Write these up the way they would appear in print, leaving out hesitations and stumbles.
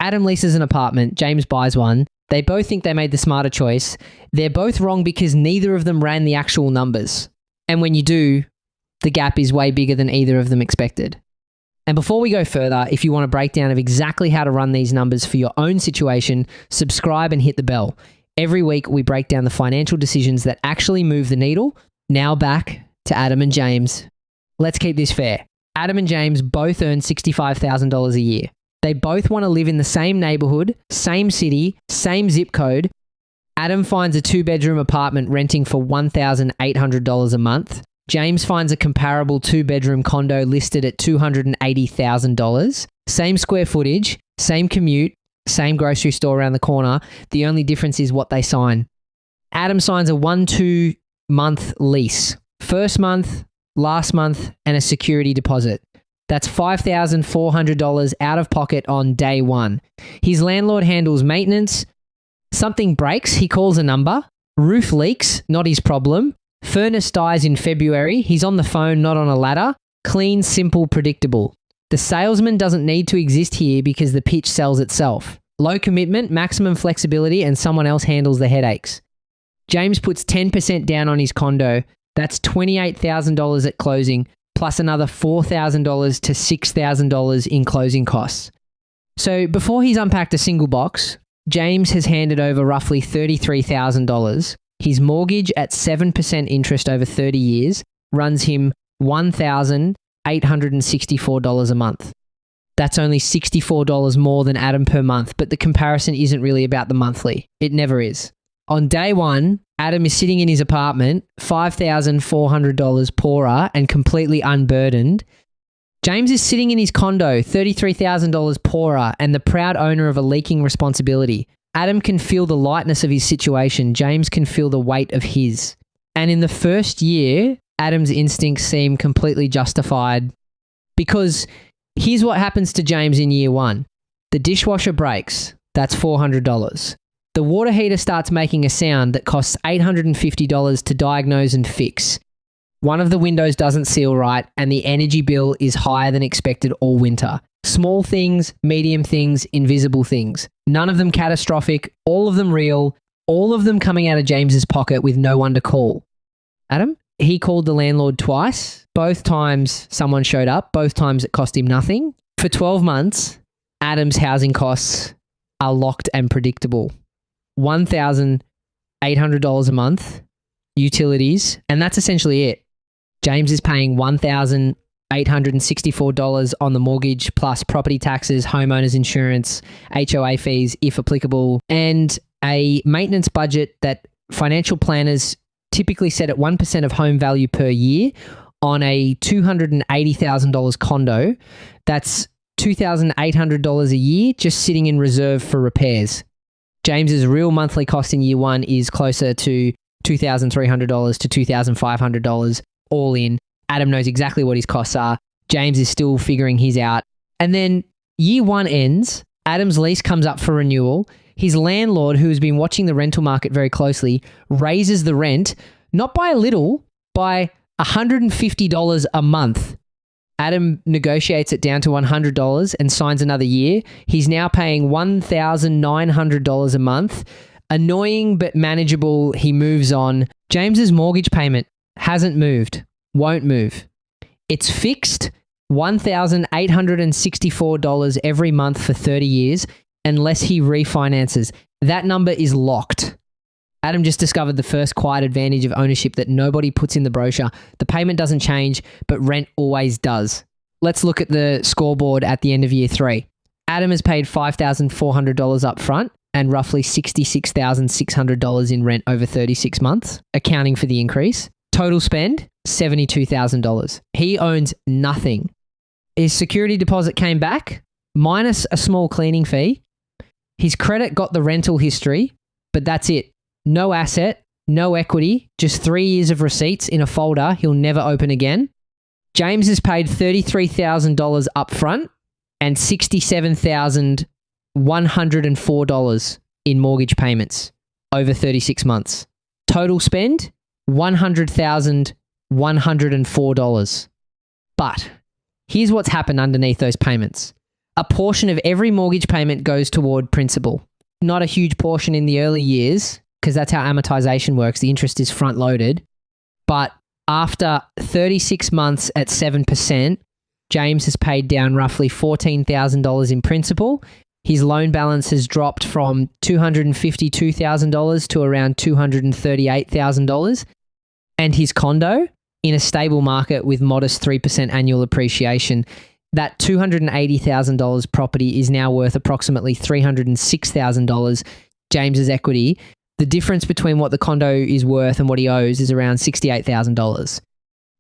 Adam leases an apartment. James buys one. They both think they made the smarter choice. They're both wrong because neither of them ran the actual numbers. And when you do, the gap is way bigger than either of them expected. And before we go further, if you want a breakdown of exactly how to run these numbers for your own situation, subscribe and hit the bell. Every week, we break down the financial decisions that actually move the needle. Now back to Adam and James. Let's keep this fair. Adam and James both earn $65,000 a year. They both want to live in the same neighborhood, same city, same zip code. Adam finds a 2-bedroom apartment renting for $1,800 a month. James finds a comparable 2-bedroom condo listed at $280,000. Same square footage, same commute, same grocery store around the corner. The only difference is what they sign. Adam signs a 1-2 month lease. First month, last month, and a security deposit. That's $5,400 out of pocket on day one. His landlord handles maintenance. Something breaks, he calls a number. Roof leaks, not his problem. Furnace dies in February. He's on the phone, not on a ladder. Clean, simple, predictable. The salesman doesn't need to exist here because the pitch sells itself. Low commitment, maximum flexibility, and someone else handles the headaches. James puts 10% down on his condo. That's $28,000 at closing, plus another $4,000 to $6,000 in closing costs. So before he's unpacked a single box, James has handed over roughly $33,000. His mortgage at 7% interest over 30 years runs him $1,864 a month. That's only $64 more than Adam per month, but the comparison isn't really about the monthly. It never is. On day one, Adam is sitting in his apartment, $5,400 poorer and completely unburdened. James is sitting in his condo, $33,000 poorer and the proud owner of a leaking responsibility. Adam can feel the lightness of his situation. James can feel the weight of his. And in the first year, Adam's instincts seem completely justified because here's what happens to James in year one. The dishwasher breaks. That's $400. The water heater starts making a sound that costs $850 to diagnose and fix. One of the windows doesn't seal right, and the energy bill is higher than expected all winter. Small things, medium things, invisible things. None of them catastrophic, all of them real, all of them coming out of James's pocket with no one to call. Adam? He called the landlord twice. Both times someone showed up. Both times it cost him nothing. For 12 months, Adam's housing costs are locked and predictable. $1,800 a month, utilities, and that's essentially it. James is paying $1,864 on the mortgage plus property taxes, homeowners insurance, HOA fees if applicable, and a maintenance budget that financial planners typically set at 1% of home value per year on a $280,000 condo. That's $2,800 a year just sitting in reserve for repairs. James's real monthly cost in year one is closer to $2,300 to $2,500 all in. Adam knows exactly what his costs are. James is still figuring his out. And then year one ends. Adam's lease comes up for renewal. His landlord, who has been watching the rental market very closely, raises the rent, not by a little, by $150 a month. Adam negotiates it down to $100 and signs another year. He's now paying $1,900 a month. Annoying but manageable, he moves on. James's mortgage payment hasn't moved, won't move. It's fixed $1,864 every month for 30 years unless he refinances. That number is locked. Adam just discovered the first quiet advantage of ownership that nobody puts in the brochure. The payment doesn't change, but rent always does. Let's look at the scoreboard at the end of year three. Adam has paid $5,400 up front and roughly $66,600 in rent over 36 months, accounting for the increase. Total spend, $72,000. He owns nothing. His security deposit came back, minus a small cleaning fee. His credit got the rental history, but that's it. No asset, no equity, just 3 years of receipts in a folder he'll never open again. James has paid $33,000 up front and $67,104 in mortgage payments over 36 months. Total spend, $100,104. But here's what's happened underneath those payments. A portion of every mortgage payment goes toward principal. Not a huge portion in the early years, because that's how amortization works. The interest is front loaded. But after 36 months at 7%, James has paid down roughly $14,000 in principal. His loan balance has dropped from $252,000 to around $238,000. And his condo, in a stable market with modest 3% annual appreciation, that $280,000 property is now worth approximately $306,000. James's equity, the difference between what the condo is worth and what he owes is around $68,000.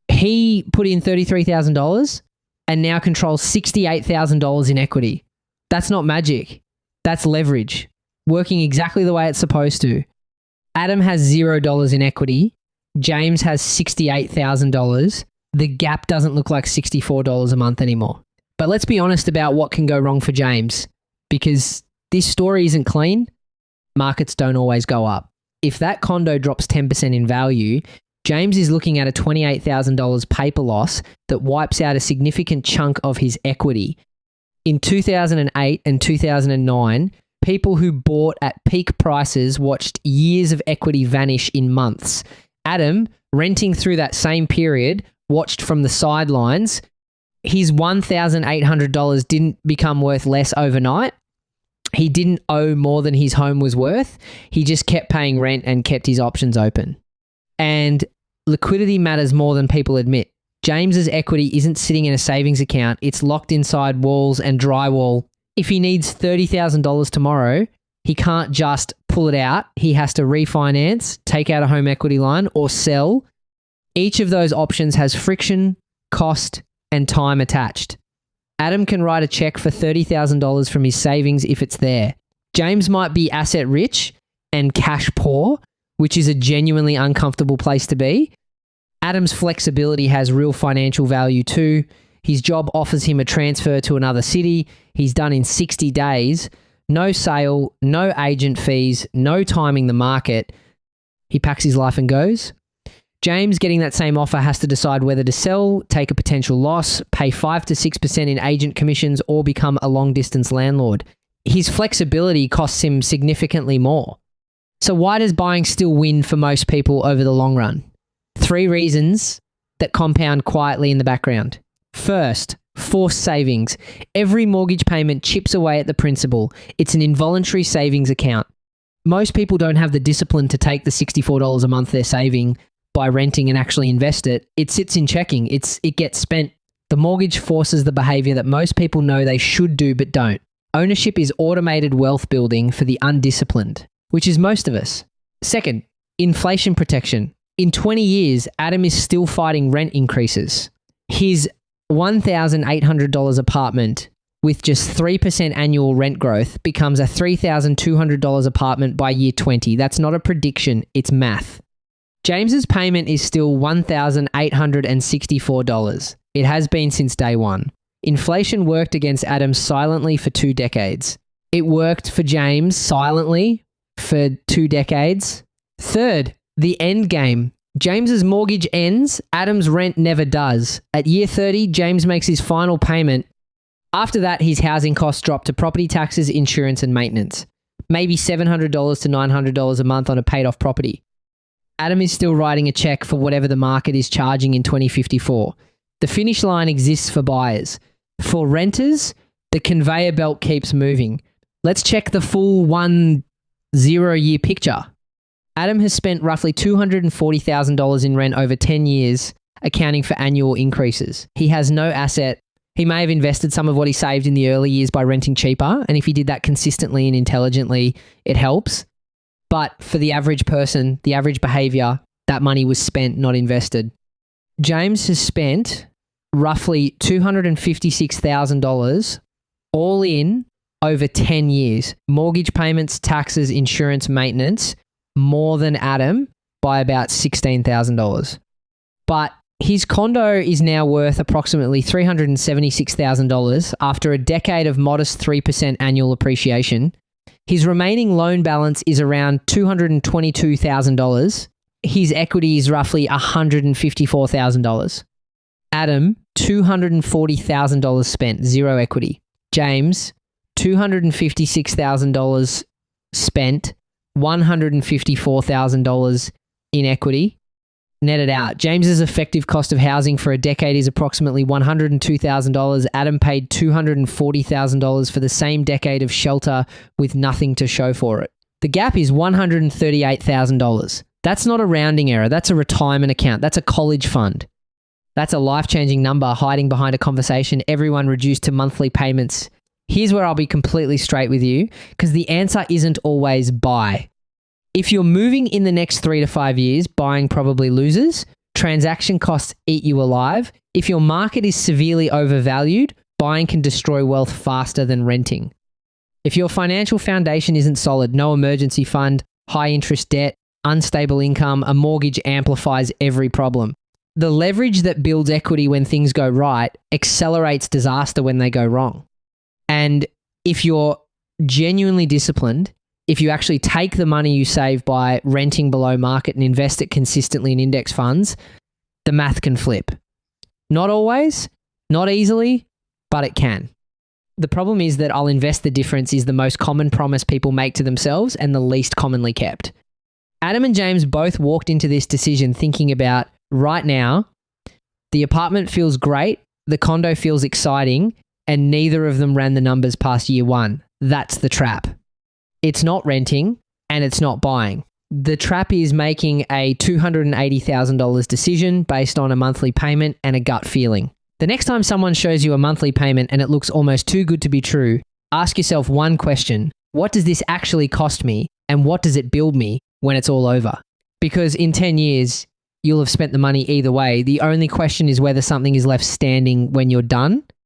He put in $33,000 and now controls $68,000 in equity. That's not magic. That's leverage, working exactly the way it's supposed to. Adam has $0 in equity. James has $68,000. The gap doesn't look like $64 a month anymore. But let's be honest about what can go wrong for James, because this story isn't clean. Markets don't always go up. If that condo drops 10% in value, James is looking at a $28,000 paper loss that wipes out a significant chunk of his equity. In 2008 and 2009, people who bought at peak prices watched years of equity vanish in months. Adam, renting through that same period, watched from the sidelines. His $1,800 didn't become worth less overnight. He didn't owe more than his home was worth. He just kept paying rent and kept his options open. And liquidity matters more than people admit. James's equity isn't sitting in a savings account. It's locked inside walls and drywall. If he needs $30,000 tomorrow, he can't just pull it out. He has to refinance, take out a home equity line, or sell. Each of those options has friction, cost, and time attached. Adam can write a check for $30,000 from his savings if it's there. James might be asset rich and cash poor, which is a genuinely uncomfortable place to be. Adam's flexibility has real financial value too. His job offers him a transfer to another city. He's done in 60 days. No sale, no agent fees, no timing the market. He packs his life and goes. James, getting that same offer, has to decide whether to sell, take a potential loss, pay 5 to 6% in agent commissions, or become a long-distance landlord. His flexibility costs him significantly more. So why does buying still win for most people over the long run? 3 reasons that compound quietly in the background. First, forced savings. Every mortgage payment chips away at the principal. It's an involuntary savings account. Most people don't have the discipline to take the $64 a month they're saving by renting and actually invest it. It sits in checking. It gets spent. The mortgage forces the behavior that most people know they should do but don't. Ownership is automated wealth building for the undisciplined, which is most of us. Second, inflation protection. In 20 years, Adam is still fighting rent increases. His $1,800 apartment with just 3% annual rent growth becomes a $3,200 apartment by year 20. That's not a prediction, it's math. James's payment is still $1,864. It has been since day one. Inflation worked against Adam silently for 2 decades. It worked for James silently for 2 decades. Third, the end game. James's mortgage ends, Adam's rent never does. At year 30, James makes his final payment. After that, his housing costs drop to property taxes, insurance, and maintenance. Maybe $700 to $900 a month on a paid-off property. Adam is still writing a check for whatever the market is charging in 2054. The finish line exists for buyers. For renters, the conveyor belt keeps moving. Let's check the full 10-year picture. Adam has spent roughly $240,000 in rent over 10 years, accounting for annual increases. He has no asset. He may have invested some of what he saved in the early years by renting cheaper, and if he did that consistently and intelligently, it helps. But for the average person, the average behavior, that money was spent, not invested. James has spent roughly $256,000 all in over 10 years. Mortgage payments, taxes, insurance, maintenance, more than Adam by about $16,000. But his condo is now worth approximately $376,000 after a decade of modest 3% annual appreciation. His remaining loan balance is around $222,000. His equity is roughly $154,000. Adam, $240,000 spent, zero equity. James, $256,000 spent, $154,000 in equity. Net it out. James's effective cost of housing for a decade is approximately $102,000. Adam paid $240,000 for the same decade of shelter with nothing to show for it. The gap is $138,000. That's not a rounding error. That's a retirement account. That's a college fund. That's a life-changing number hiding behind a conversation everyone reduced to monthly payments. Here's where I'll be completely straight with you, because the answer isn't always buy. If you're moving in the next 3 to 5 years, buying probably loses. Transaction costs eat you alive. If your market is severely overvalued, buying can destroy wealth faster than renting. If your financial foundation isn't solid, no emergency fund, high interest debt, unstable income, a mortgage amplifies every problem. The leverage that builds equity when things go right accelerates disaster when they go wrong. And if you're genuinely disciplined, if you actually take the money you save by renting below market and invest it consistently in index funds, the math can flip. Not always, not easily, but it can. The problem is that I'll invest the difference is the most common promise people make to themselves and the least commonly kept. Adam and James both walked into this decision thinking about, right now, the apartment feels great, the condo feels exciting, and neither of them ran the numbers past year one. That's the trap. It's not renting and it's not buying. The trap is making a $280,000 decision based on a monthly payment and a gut feeling. The next time someone shows you a monthly payment and it looks almost too good to be true, ask yourself one question. What does this actually cost me and what does it build me when it's all over? Because in 10 years, you'll have spent the money either way. The only question is whether something is left standing when you're done